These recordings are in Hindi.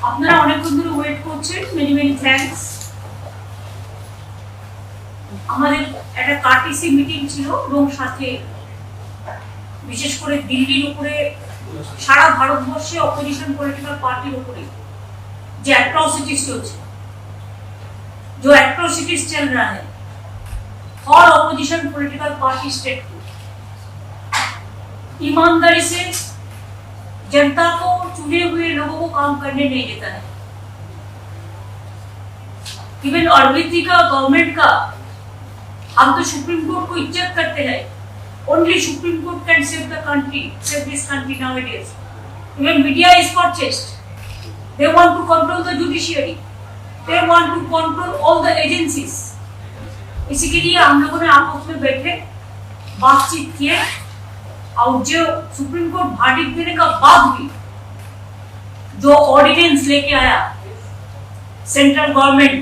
আপনারা অনেকক্ষণ ধরে ওয়েট করছেন, মেনি মেনি থ্যাঙ্কস। আমাদের একটা কার্টিসি মিটিং ছিল এবং সাথে বিশেষ করে দিল্লির উপরে সারা ভারতবর্ষে অপোজিশন পলিটিক্যাল পার্টির উপরে जो एट्रोसिटीज चलছে, जो एट्रोसिटीज चल रहा है और ऑपोजिशन पॉलिटिकल पार्टी स्टेट को ईमानदारी से जनता को, चुने हुए लोगों को काम करने नहीं देता है। इवन अरविंद जी का गवर्नमेंट का हम तो सुप्रीम कोर्ट को इज्जत करते हैं। Only supreme court can save the country, save this country nowadays. Even media is purchased. They want to control the judiciary. They want to control all the agencies. इसी के लिए हम लोगों ने आपस में बैठे बातचीत किए और जो सुप्रीम कोर्ट वर्डिक्ट देने का बाद भी जो ऑर्डिनेंस लेके आया सेंट्रल गवर्नमेंट,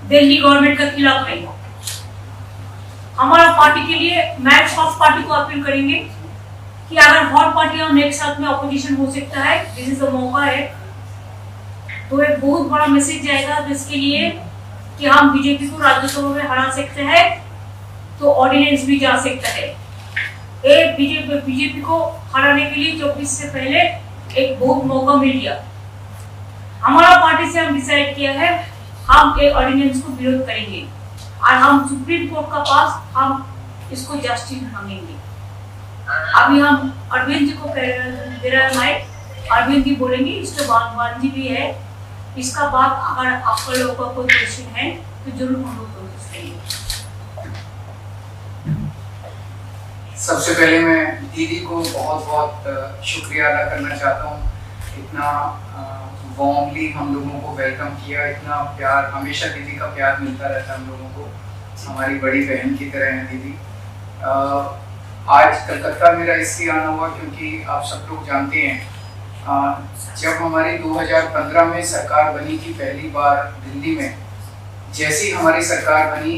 दिल्ली गवर्नमेंट का खिलाफ है, हमारा पार्टी के लिए मैं सब पार्टी को अपील करेंगे कि अगर हर पार्टियां एक साथ में ऑपोजिशन हो सकता है, दिस इज द मौका है, तो एक बहुत बड़ा मैसेज जाएगा जिसके लिए कि हम बीजेपी को राज्यसभा में हरा सकते हैं, तो ऑर्डिनेंस भी जा सकता है। एक बीजेपी को हराने के लिए 24 से पहले एक बहुत मौका मिल गया। हमारा पार्टी से हम डिसाइड किया है हम एक ऑर्डिनेंस को विरोध करेंगे और हम सुप्रीम कोर्ट का पास हम इसको जस्टिस मांगेंगे। अभी हम अरविंद जी को दे रहे हैं माइक, अरविंद जी बोलेंगे, इसके बाद वन जी भी है। इसका बाद अगर आप लोगों का कोई क्वेश्चन है तो जरूर हम लोग कोशिश करेंगे। सबसे पहले मैं दीदी को बहुत बहुत शुक्रिया अदा करना चाहता हूँ। इतना वार्मली हम लोगों को वेलकम किया, इतना प्यार, हमेशा दीदी का प्यार मिलता रहता है हम लोगों को, हमारी बड़ी बहन की तरह है दीदी। आज कलकत्ता मेरा इसलिए आना हुआ क्योंकि आप सब लोग जानते हैं जब हमारी 2015 में सरकार बनी थी पहली बार दिल्ली में, जैसे ही हमारी सरकार बनी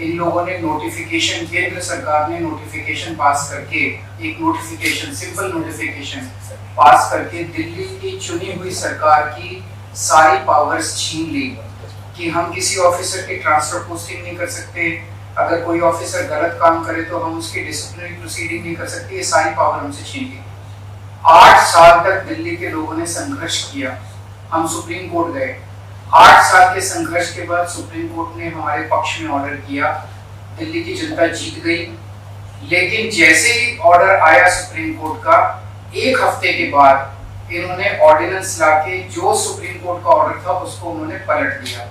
इन लोगों ने नोटिफिकेशन, केंद्र सरकार ने नोटिफिकेशन पास करके, एक नोटिफिकेशन, सिंपल नोटिफिकेशन पास करके दिल्ली की चुनी हुई सरकार की सारी पावर्स छीन ली कि हम किसी ऑफिसर की ट्रांसफर पोस्टिंग नहीं कर सकते, अगर कोई ऑफिसर गलत काम करे तो हम उसकी डिसिप्लिनरी प्रोसीडिंग नहीं कर सकते, ये सारी पावर हमसे छीन ली। 8 साल तक दिल्ली के लोगों ने संघर्ष किया, हम सुप्रीम कोर्ट गए, 8 साल के संघर्ष के बाद सुप्रीम कोर्ट ने हमारे पक्ष में ऑर्डर किया, दिल्ली की जनता जीत गई। लेकिन जैसे ही ऑर्डर आया सुप्रीम कोर्ट का, एक हफ्ते के बाद इन्होंने ऑर्डिनेंस लाके जो सुप्रीम कोर्ट का ऑर्डर था उसको उन्होंने पलट दिया,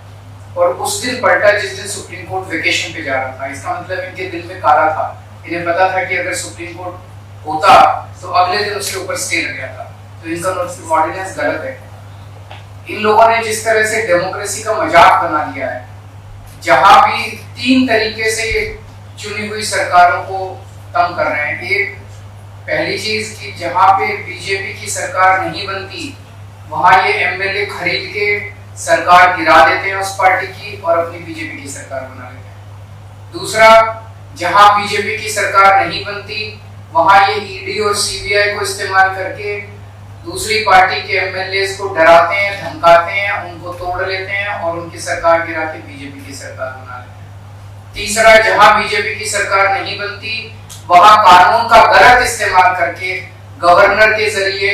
और उस दिन पलटा जिस दिन सुप्रीम कोर्ट वेकेशन पे जा रहा था। इसका मतलब इनके दिल में काला था, इन्हें पता था कि अगर सुप्रीम कोर्ट होता तो अगले दिन उसके ऊपर स्टे लग गया था, तो इनका ऑर्डिनेंस गलत है। इन लोगों ने जिस तरह से डेमोक्रेसी का मजाक बना दिया है, जहां भी 3 तरीके से चुनी हुई सरकारों को तंग कर रहे हैं। एक, पहली चीज कि जहां पे बीजेपी की सरकार नहीं बनती वहां ये एमएलए खरीद के सरकार गिरा देते हैं उस पार्टी की और अपनी बीजेपी की सरकार बना लेते हैं। दूसरा, जहां बीजेपी की सरकार नहीं बनती वहां ये ईडी और सीबीआई को इस्तेमाल करके दूसरी पार्टी के एमएलए को डराते हैं, धमकाते हैं, उनको तोड़ लेते हैं और उनकी सरकार गिरा के बीजेपी की सरकार बना लेते हैं। तीसरा, जहां बीजेपी की सरकार नहीं बनती वहां कानून का गलत इस्तेमाल करके, गवर्नर के जरिए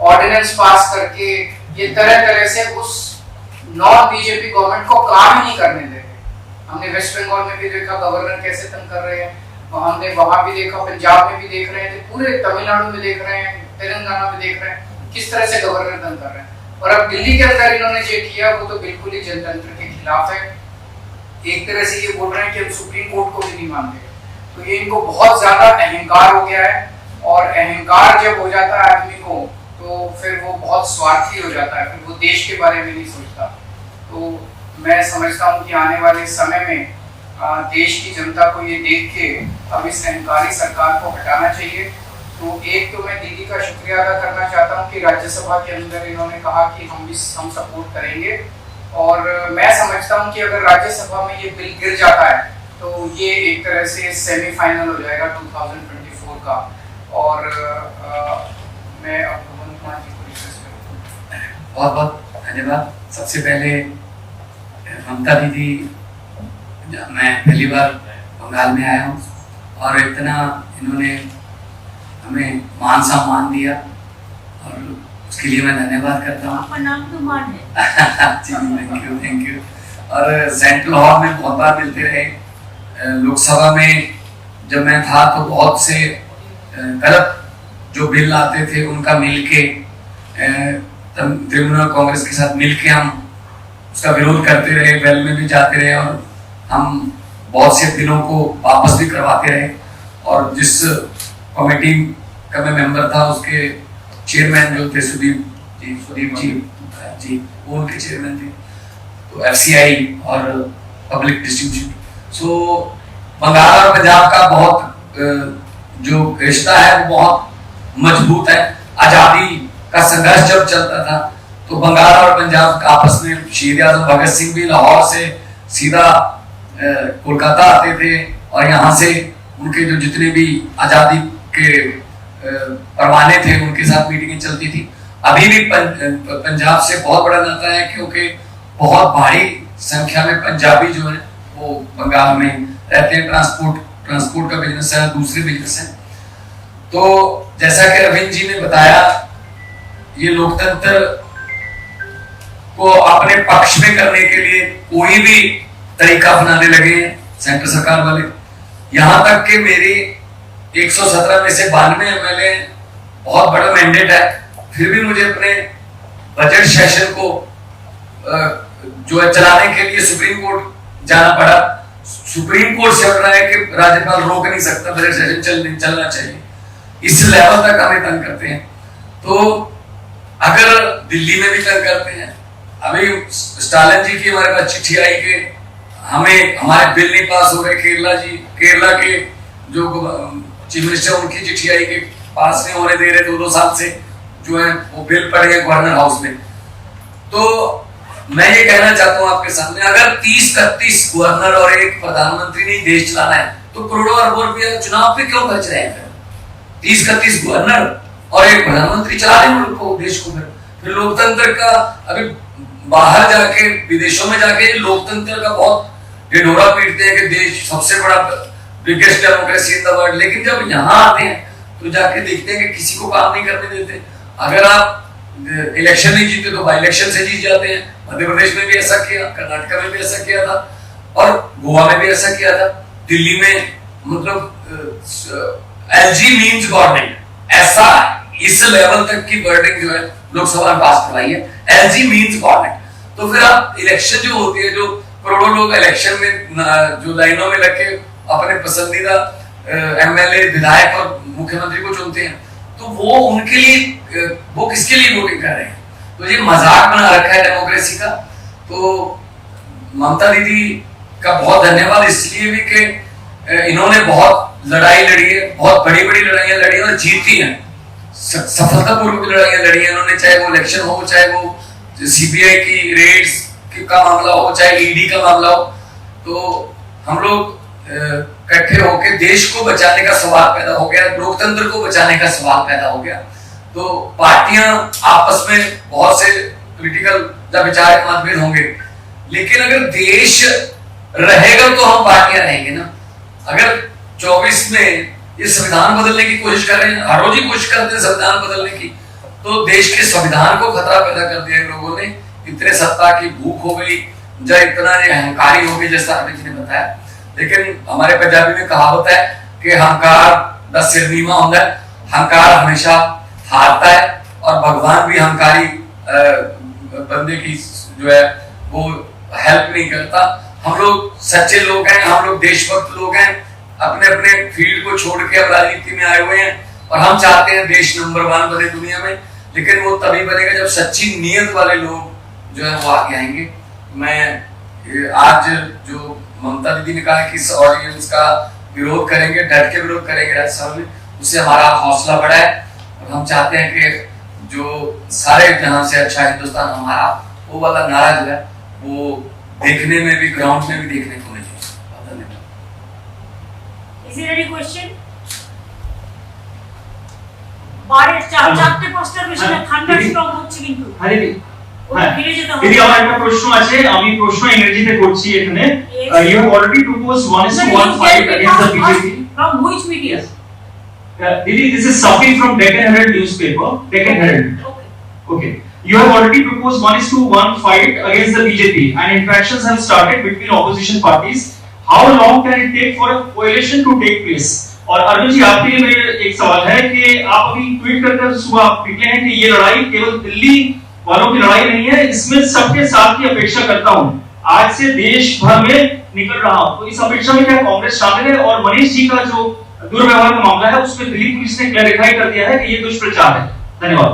ऑर्डिनेंस पास करके ये तरह तरह से उस नॉन बीजेपी गवर्नमेंट को काम ही नहीं करने देते। हमने वेस्ट बंगाल में भी देखा गवर्नर कैसे तंग कर रहे हैं, हमने वहां भी देखा, पंजाब में भी देख रहे हैं, पूरे तमिलनाडु में देख रहे हैं, तेलंगाना में देख रहे हैं किस तरह से गवर्नर तंग कर रहे हैं। और अब दिल्ली के अंदर इन्होंने जो किया वो तो बिल्कुल ही जनतंत्र के खिलाफ है। एक तरह से ये बोल रहे हैं कि हम सुप्रीम कोर्ट को भी नहीं मानते, तो ये इनको बहुत ज्यादा अहंकार हो गया है, और अहंकार जब हो जाता है आदमी को तो फिर वो बहुत स्वार्थी हो जाता है, फिर वो देश के बारे में नहीं सोचता। तो मैं समझता हूँ कि आने वाले समय में देश की जनता को ये देख के अब इस अहंकारी सरकार को हटाना चाहिए। तो एक तो मैं दीदी का शुक्रिया अदा करना चाहता हूँ कि राज्यसभा के अंदर इन्होंने कहा कि हम सपोर्ट करेंगे, और मैं समझता हूँ कि अगर राज्यसभा में ये बिल गिर जाता है तो ये एक तरह से सेमीफाइनल हो जाएगा 2024 का। और मैं अब भवन कुमार जी को रिक्वेस्ट करूँगा। बहुत बहुत धन्यवाद। सबसे पहले ममता दीदी, मैं पहली बार बंगाल में आया हूँ और इतना इन्होंने हमें मान सम्मान दिया और उसके लिए मैं धन्यवाद करता हूँ। आपका नाम तो मान है। जी थैंक यू। और सेंट्रल हॉल में बहुत बार मिलते रहे। लोकसभा में जब मैं था तो बहुत से गलत जो बिल आते थे उनका मिलके तृणमूल कांग्रेस के साथ मिलके हम उसका विरोध करते रहे, वेल में भी जाते रहे और हम बहुत से बिलों को वापस भी करवाते रहे। और जिस कमेटी का मैं मेंबर था उसके चेयरमैन जो थे सुदीप जी वो उनके चेयरमैन थे। तो FCI और पब्लिक डिस्ट्रीब्यूशन, सो बंगाल और पंजाब का बहुत जो रिश्ता है वो बहुत मजबूत है। आजादी का संघर्ष जब चलता था तो बंगाल और पंजाब आपस में शहीद आजम भगत सिंह भी लाहौर से सीधा कोलकाता आते थे और यहाँ से उनके जो जितने भी आजादी के परवाने थे उनके साथ मीटिंगें चलती थी। अभी भी पंजाब से बहुत बड़ा नाता है क्योंकि बहुत भारी संख्या में पंजाबी जो है वो बंगाल में रहते हैं। ट्रांसपोर्ट का बिजनेस है, दूसरे बिजनेस है। तो जैसा कि रविंद्र जी ने बताया, ये लोकतंत्र को अपने पक्ष में करने के लिए कोई भी तरीका अपनाने लगे हैं सेंटर सरकार वाले। यहाँ तक कि मेरी 117 में से 92 MLA, बहुत बड़ा मैंडेट है, फिर भी मुझे अपने बजट सेशन को जो है चलाने के लिए सुप्रीम कोर्ट जाना पड़ा। सुप्रीम कोर्ट से ऑर्डर है कि राज्यपाल रोक नहीं सकता, बजट सेशन चलना चाहिए। इस लेवल तक हमें तंग करते हैं। तो अगर दिल्ली में भी तंग करते हैं, अभी स्टालिन जी की हमारे पास चिट्ठी आई कि हमें हमारे बिल नहीं पास हो रहे। केरला के जो चीफ मिनिस्टर उनकी चिट्ठी आई कि पास नहीं होने दे रहे 2-2 साल से जो है वो बिल पड़े हैं गवर्नर हाउस में। तो मैं ये कहना चाहता हूँ आपके सामने, अगर 30-31 गवर्नर और एक प्रधानमंत्री ने देश चलाना है तो करोड़ों अरबों रुपया चुनाव पे क्यों खर्च रहे हैं? 30-31 गवर्नर और एक प्रधानमंत्री चला रहे मुल्क को, देश को। फिर लोकतंत्र का अभी बाहर जाके विदेशों में जाके लोकतंत्र का बहुत ढिढोरा पीटते हैं कि देश सबसे बड़ा biggest democracy in the world, लेकिन जब यहाँ आते हैं तो जाके देखते हैं कि किसी को काम नहीं करने देते। अगर आप इलेक्शन नहीं जीते तो बाई इलेक्शन से जीत जाते हैं। मध्य प्रदेश में भी ऐसा किया, कर्नाटक में भी ऐसा किया था और गोवा में भी ऐसा किया था। दिल्ली में मतलब LG मीन्स गवर्नमेंट, ऐसा इस लेवल तक की वर्डिंग जो है लोकसभा में पास करवाई है, LG मीन्स गवर्नमेंट। तो फिर आप इलेक्शन जो होती है, जो करोड़ों लोग इलेक्शन में जो लाइनों में लग के अपने पसंदीदा MLA, विधायक और मुख्यमंत्री को चुनते हैं, तो वो उनके लिए वो किसके लिए वोटिंग कर रहे हैं? तो ये मजाक बना रखा है डेमोक्रेसी का। तो ममता दीदी का बहुत धन्यवाद इसलिए भी कि इन्होंने बहुत लड़ाई लड़ी है, बहुत बड़ी बड़ी लड़ाइयां लड़ी और जीती हैं, सफलतापूर्वक लड़ाइयां लड़ी हैं इन्होंने। चाहे वो इलेक्शन हो, चाहे वो CBI की रेड्स का मामला हो, चाहे ED का मामला हो। तो हम लोग इकट्ठे होकर देश को बचाने का सवाल पैदा हो गया, लोकतंत्र को बचाने का सवाल पैदा हो गया। तो पार्टियां आपस में बहुत से पॉलिटिकल विचार मतभेद होंगे, लेकिन अगर देश रहेगा तो हम पार्टियां रहेंगे ना। अगर 24 में ये संविधान बदलने की कोशिश कर रहे हैं, हर रोज ही कोशिश करते हैं संविधान बदलने की, तो देश के संविधान को खतरा पैदा कर दिया लोगों ने। इतने सत्ता की भूख हो गई, जब इतना अहंकारी हो गई, जैसा अमित जी ने बताया। लेकिन हमारे पंजाबी में कहावत है कि हंकार दा सिर नीवा होता है, हंकार हमेशा हारता है और भगवान भी हंकारी बंदे की जो है वो हेल्प नहीं करता। हम लोग सच्चे लोग हैं, हम लोग देशभक्त लोग हैं, अपने अपने फील्ड को छोड़ के अब राजनीति में आए हुए हैं और हम चाहते हैं देश नंबर 1 बने दुनिया में। लेकिन वो तभी बनेगा जब सच्ची नीयत वाले लोग जो है वो आगे आएंगे। मैं आज जो ममता दीदी ने कहा कि इस ऑर्डिनेंस का विरोध करेंगे, डट के विरोध करेंगे राज्यसभा में, उससे हमारा हौसला बढ़ा है और हम चाहते हैं कि जो सारे जहां से अच्छा हिंदुस्तान हमारा, वो वाला नारा जो है वो देखने में भी, ग्राउंड में भी देखने को मिले। Is there any question? বাড়ির চারটে পোস্টার মেশিনে থান্ডারস্টর্ম হচ্ছে কিন্তু। আরে ওটা ফিরে যেতে হবে। দিদি আমার একটা প্রশ্ন আছে, আমি প্রশ্ন ইংরেজিতে করছি এখানে। You have already proposed 1:1 against the BJP. From which media? Didi, this is Safi from Deccan Herald newspaper. Deccan Herald. Okay. Okay. You have already proposed 1:1 fight against the BJP, and interactions have started between opposition parties. How long can it take for a coalition to take place? और अर्जुन जी आपके लिए मेरा एक सवाल है कि आप अभी ट्वीट कर सुबह आप निकले हैं कि ये लड़ाई केवल दिल्ली वालों की लड़ाई नहीं है, इसमें सबके साथ की अपेक्षा करता हूं। आज से देश भर में निकल रहा हूं, तो इस अपेक्षा में क्या कांग्रेस शामिल है? और मनीष जी का जो दुर्व्यवहार का मामला है उसमें दिल्ली पुलिस ने क्लैरिफाई कर दिया है कि ये दुष्प्रचार है। धन्यवाद।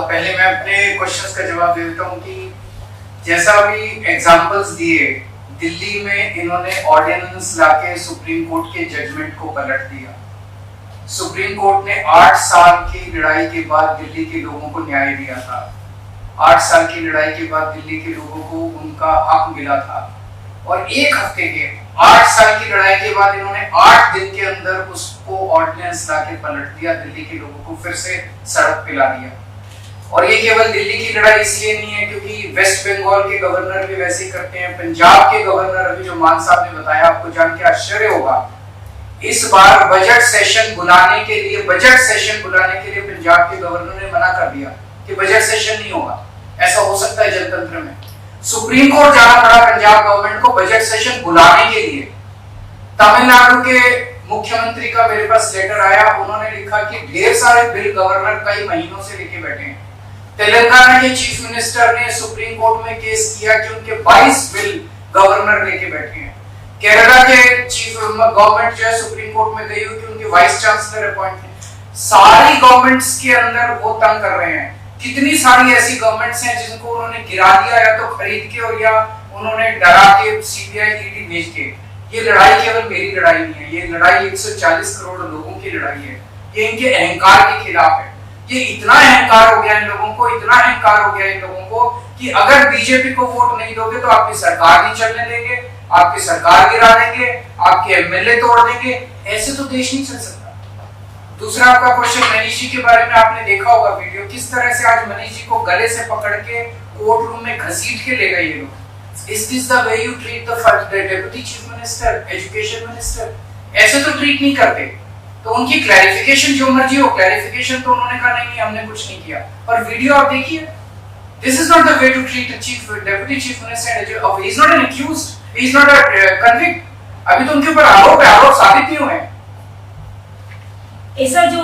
पहले मैं अपने क्वेश्चंस का जवाब दे देता हूं कि जैसा अभी एग्जांपल्स दिए, दिल्ली में इन्होंने ऑर्डिनेंस लाके सुप्रीम कोर्ट के जजमेंट को पलट दिया। सुप्रीम कोर्ट ने 8 साल की लड़ाई के बाद दिल्ली के लोगों को न्याय दिया था। 8 साल की लड़ाई के बाद दिल्ली के लोगों को उनका हक मिला था, और 1 हफ्ते के 8 साल की लड़ाई के बाद इन्होंने 8 दिन के अंदर उसको ऑर्डिनेंस लाके पलट दिया, दिल्ली के लोगों को फिर से सड़क पे ला दिया। और ये केवल दिल्ली की लड़ाई इसलिए नहीं है क्योंकि वेस्ट बंगाल के गवर्नर भी वैसे ही करते हैं। पंजाब के गवर्नर अभी जो मान साहब ने बताया, आपको जान के आश्चर्य होगा, इस बार बजट सेशन बुलाने के लिए पंजाब के गवर्नर ने मना कर दिया कि बजट सेशन नहीं होगा। ऐसा हो सकता है जनतंत्र में? सुप्रीम कोर्ट जाना पड़ा पंजाब गवर्नमेंट को बजट सेशन बुलाने के लिए। तमिलनाडु के मुख्यमंत्री का मेरे पास लेटर आया, उन्होंने लिखा कि ढेर सारे बिल गवर्नर कई महीनों से लेके बैठे हैं। तेलंगाना के चीफ मिनिस्टर ने सुप्रीम कोर्ट में केस किया कि उनके 22 बिल गवर्नर लेके बैठे हैं। केरला के चीफ गवर्नमेंट जो है सुप्रीम कोर्ट में गई हुई कि उनके वाइस चांसलर अपॉइंट है। सारी गवर्नमेंट्स के अंदर वो तंग कर रहे हैं। कितनी सारी ऐसी गवर्नमेंट्स हैं जिनको उन्होंने गिरा दिया, या तो खरीद के और या उन्होंने डरा के सीबीआई ईडी भेज के। ये लड़ाई केवल मेरी लड़ाई नहीं है, ये लड़ाई 140 करोड़ लोगों की लड़ाई है। ये इनके अहंकार के खिलाफ है। ये इतना अहंकार हो गया इन लोगों को, इतना अहंकार हो गया इन लोगों को कि अगर बीजेपी को वोट नहीं दोगे तो आपकी सरकार नहीं चलने देंगे, आपकी सरकार गिरा देंगे, आपके एमएलए तोड़ देंगे। ऐसे तो देश नहीं चल सकता। दूसरा आपका क्वेश्चन मनीष जी के बारे में, आपने देखा होगा वीडियो, किस तरह से आज मनीष जी को गले से पकड़ के कोर्ट रूम में घसीट के ले गए ये लोग। Is this the way you treat the deputy chief minister, education minister? ऐसे तो ट्रीट नहीं करते। तो उनकी क्लैरिफिकेशन जो मर्जी हो, क्लैरिफिकेशन तो उन्होंने कहा नहीं हमने कुछ नहीं किया, पर वीडियो आप देखिए। This is not the way to treat a deputy chief minister. He is not an accused, he is not a convict. अभी तो उनके ऊपर आरोप साबित नहीं हुए। ऐसा जो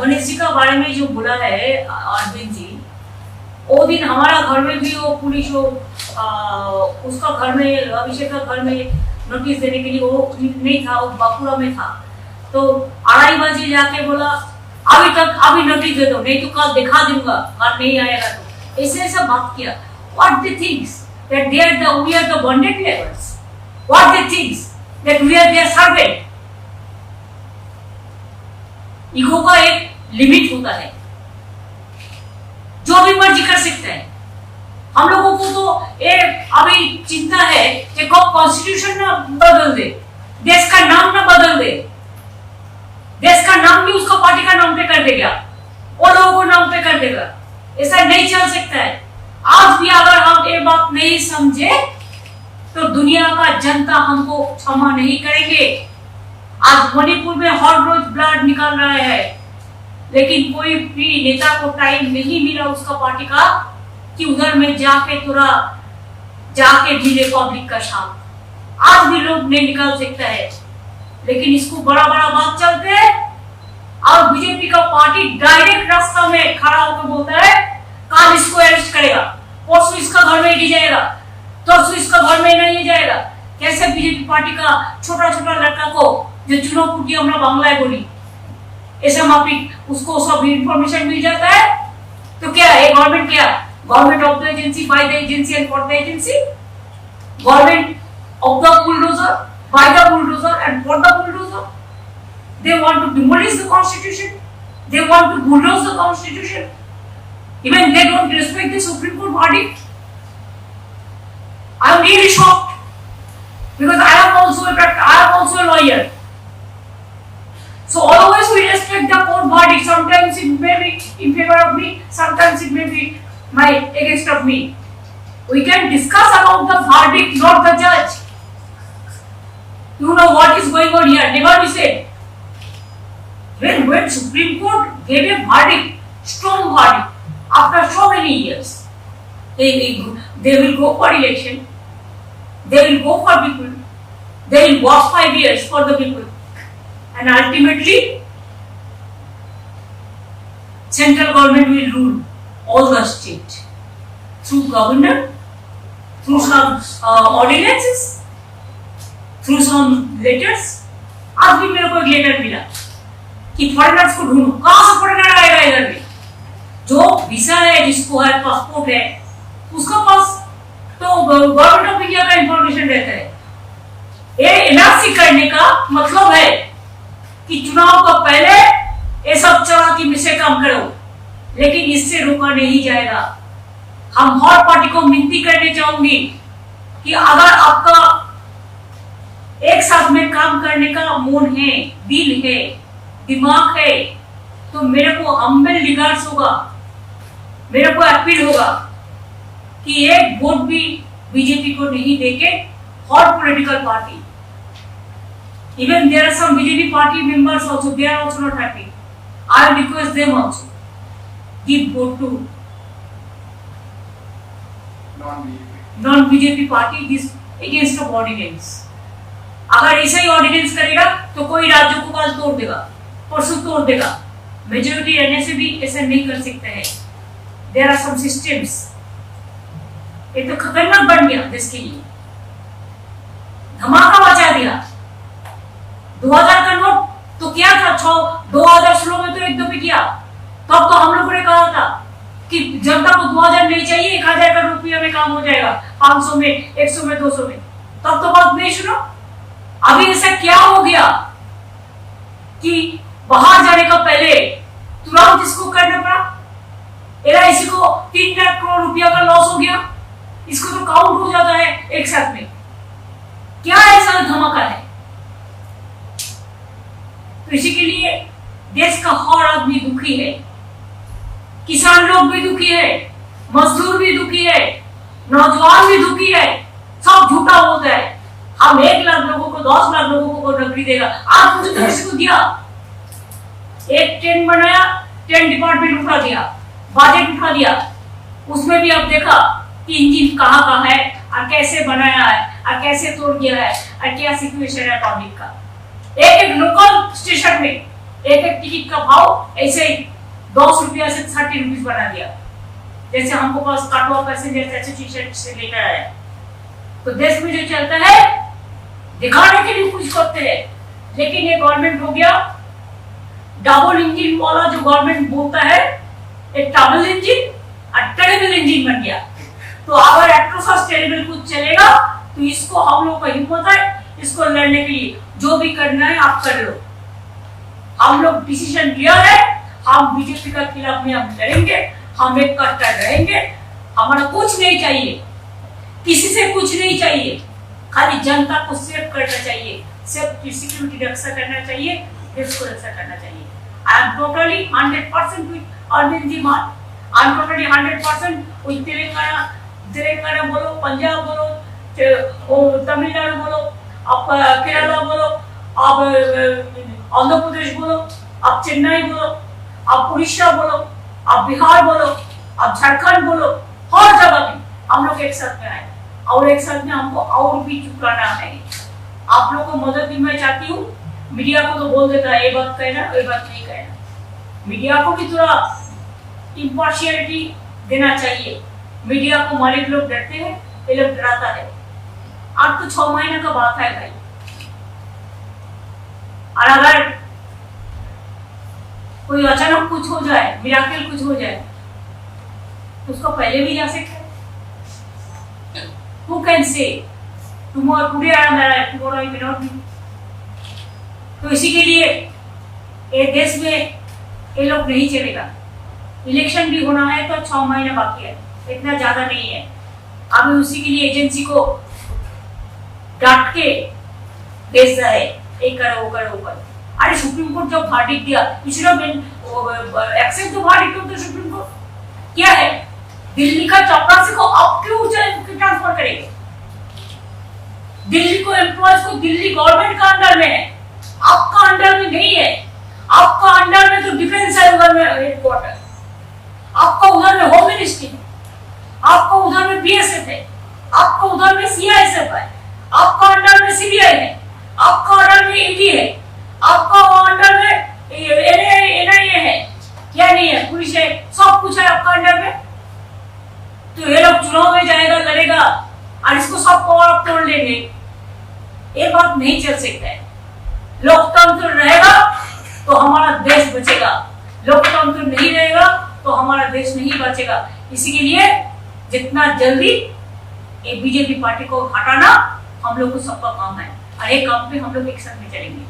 मनीष जी का बारे में जो बोला है अरविंद जी, वो दिन हमारा घर में भी वो पुलिस उसका घर में, अभिषेक का घर में नोटिस देने के लिए वो नहीं था, वो बांकुड़ा में था। तो 2:30 बजे जाके बोला अभी नोटिस दे दो, नहीं तो कल दिखा दूंगा, कल नहीं आएगा। तो ऐसे बात किया। What they thinks that we are the bonded laborers? What they thinks that we are their servant? Ego का एक लिमिट होता है, जो भी मर्जी कर सकते हैं। हम लोगों को तो अभी चिंता है कि कब कॉन्स्टिट्यूशन ना बदल दे, देश का नाम ना बदल दे, देश का नाम भी उसका पार्टी का नाम पे कर देगा, वो लोगों को नाम पे कर देगा। ऐसा नहीं चल सकता है। आज भी अगर हम ये बात नहीं समझे तो दुनिया का जनता हमको क्षमा नहीं करेंगे। आज मणिपुर में हर रोज ब्लड निकल रहा है, लेकिन कोई भी नेता को टाइम नहीं मिला उसका पार्टी का कि उधर में जाके मिले पब्लिक का साथ। आज भी लोग नहीं निकाल सकता है, लेकिन इसको बड़ा बात चलते हैं। और बीजेपी का पार्टी डायरेक्ट रास्ता में खड़ा होकर बोलता है कल इसको अरेस्ट करेगा, परसों इसका घर में ले जाएगा, तरसों इसका घर में नहीं जाएगा। कैसे बीजेपी पार्टी का छोटा लड़का को जो चुनाव कुटी हमरा बांग्लाय बोली, ऐसा माफिक उसको सब इंफॉर्मेशन मिल जाता है। तो क्या ये government of the agency, by the agency and for the agency, government of the bulldozer, by the bulldozer and for the bulldozer. They want to demolish the constitution, they want to bulldoze the constitution, even they don't respect the Supreme Court verdict. I am really shocked because I am also a lawyer. So always we respect the court verdict. Sometimes it may be in favor of me, sometimes it may be against of me. We can discuss about the verdict, not the judge. You know what is going on here? Never be said. When Supreme Court gave a verdict, strong verdict, after so many years, they will go for election, they will go for people, they will work 5 years for the people, and ultimately central government will rule all the state through governor, through some ordinances, through some letters. आज भी मेरे को एक लेटर मिला कि फॉरेनर्स को ढूंढो, कहां से फॉरेनर आएगा इधर में? जो वीजा है, जिसको है, पासपोर्ट है, उसका पास तो गवर्नमेंट ऑफ इंडिया का इंफॉर्मेशन रहता है। ये एनआरसी करने का मतलब है कि चुनाव का पहले ये सब चालाकी में से काम करो, लेकिन इससे रोका नहीं जाएगा। हम हर पार्टी को विनती करने चाहूंगी कि अगर आपका एक साथ में काम करने का मूड है, दिल है, दिमाग है, तो मेरे को हम्बल रिगार्ड्स होगा, मेरे को अपील होगा कि एक वोट भी बीजेपी को नहीं देके हर political party, even there are some BJP party members also, they are also not happy. I request them also give vote to non-BJP party this against of ordinance. अगर ऐसा ही ऑर्डिनेंस करेगा तो कोई राज्यों को कल तोड़ देगा, परसों तोड़ देगा। मेजोरिटी रहने से भी ऐसा नहीं कर सकते हैं। There are some systems. ये तो खतरनाक बन गया देश के लिए, धमाका मचा दिया। 2000 का नोट तो क्या था, 2016 में तो एक दो पे किया। तब तो हम लोगों ने कहा था कि जनता को 2000 नहीं चाहिए, 1000 का रुपया में काम हो जाएगा, 500 में, 100 में, 200 में। तब तो बात नहीं सुनो। अभी ऐसा क्या हो गया कि बाहर जाने का पहले तुरंत इसको करना पड़ा। एलआईसी को 3 लाख करोड़ रुपया का लॉस हो गया, इसको तो काउंट हो जाता है एक साथ में। क्या ऐसा धमाका है? तो इसी के लिए देश का हर आदमी दुखी है, किसान लोग भी दुखी है, मजदूर भी दुखी है, नौजवान भी दुखी है। सब झूठा बोलता है हम 1 लाख लोगों को, 10 लाख लोगों को नौकरी देगा। आज मुझे तो किसी को दिया, एक ट्रेन बनाया, ट्रेन डिपार्टमेंट उठा दिया, बजट उठा दिया, उसमें भी अब देखा कि इंजन कहाँ है और कैसे बनाया है और कैसे तोड़ दिया है और क्या सिचुएशन है पब्लिक का। एक लोकल स्टेशन में एक टिकट का भाव ऐसे ही 10 रुपया से 30 रुपीज बना दिया। जैसे हमको पास काटवा पैसेंजर एसोसिएशन से लेकर आया, तो देश में जो चलता है दिखाने के लिए कुछ करते हैं, लेकिन ये गवर्नमेंट हो गया डबल इंजन वाला। जो गवर्नमेंट बोलता है एक डबल इंजन और टेरेबल इंजन बन गया। तो अगर एट्रोफस टेरेबल कुछ चलेगा तो इसको हम लोग का हिम्मत है इसको लड़ने के लिए, जो भी करना है आप कर लो। हम लोग डिसीजन लिया है, हम बीजेपी का खिलाफ में हम लड़ेंगे, हम एक कट्टर रहेंगे। हमारा कुछ नहीं चाहिए, किसी से कुछ नहीं चाहिए, खाली जनता को सेव करना चाहिए, सेफ सिक्योरिटी रक्षा करना चाहिए, देश को रक्षा करना चाहिए। I am totally 100% with Arvind ji Mann, I am totally 100% with Telangana बोलो, पंजाब बोलो, तमिलनाडु बोलो, आप केरला बोलो, आप आंध्र प्रदेश बोलो, आप चेन्नई बोलो, आप उड़ीसा बोलो, आप बिहार बोलो, आप झारखंड बोलो, हर जगह में हम लोग एक साथ में आए और एक साथ में हमको और भी चुकाना है। आप लोग को मदद भी मैं चाहती हूँ। मीडिया को तो बोल देता है ये बात कहना, ये बात नहीं कहना। मीडिया को भी थोड़ा इम्पार्शियलिटी देना चाहिए। मीडिया को मालिक लोग डरते हैं, ये लोग डराता है। अब तो 6 महीने का बात है भाई, और अगर कोई अचानक कुछ हो जाए, मिराकल कुछ हो जाए, तो उसको पहले भी जा सकता है। Who can say tomorrow, today I am alive, tomorrow I may not be। तो इसी के लिए ये देश में ये लोग नहीं चलेगा। इलेक्शन भी होना है तो 6 महीने बाकी है, इतना ज्यादा नहीं है। अभी उसी के लिए एजेंसी को डांट के भेज रहा है, ये करो वो करो वो करो। अरे सुप्रीम कोर्ट जब वर्डिक्ट दिया, you should have accept the verdict of the supreme court. क्या है, दिल्ली का चपरासी को आप क्यों ट्रांसफर करेंगे? दिल्ली को एम्प्लॉयज को दिल्ली गवर्नमेंट का अंडर में है, आपका अंडर में नहीं है। आपका अंडर में तो डिफेंस है, उधर में हेडक्वार्टर, आपका उधर में होम मिनिस्ट्री है, आपका उधर में बीएसएफ है, आपका उधर में सीआईएसएफ है, आपका अंडर में सीबीआई है, आपका अंडर में ईडी है, आपका अंडर में एनआईए है, क्या नहीं है, पुलिस है, सब कुछ है आपका अंडर में। तो ये लोग चुनाव में जाएगा, लड़ेगा और इसको सब पावर आप तोड़ लेंगे, ये बात नहीं चल सकता है। लोकतंत्र रहेगा तो हमारा देश बचेगा, लोकतंत्र नहीं रहेगा तो हमारा देश नहीं बचेगा। इसी के लिए जितना जल्दी ये बीजेपी पार्टी को हटाना हम लोग को सबका काम है, और एक काम पे हम लोग एक साथ में चलेंगे।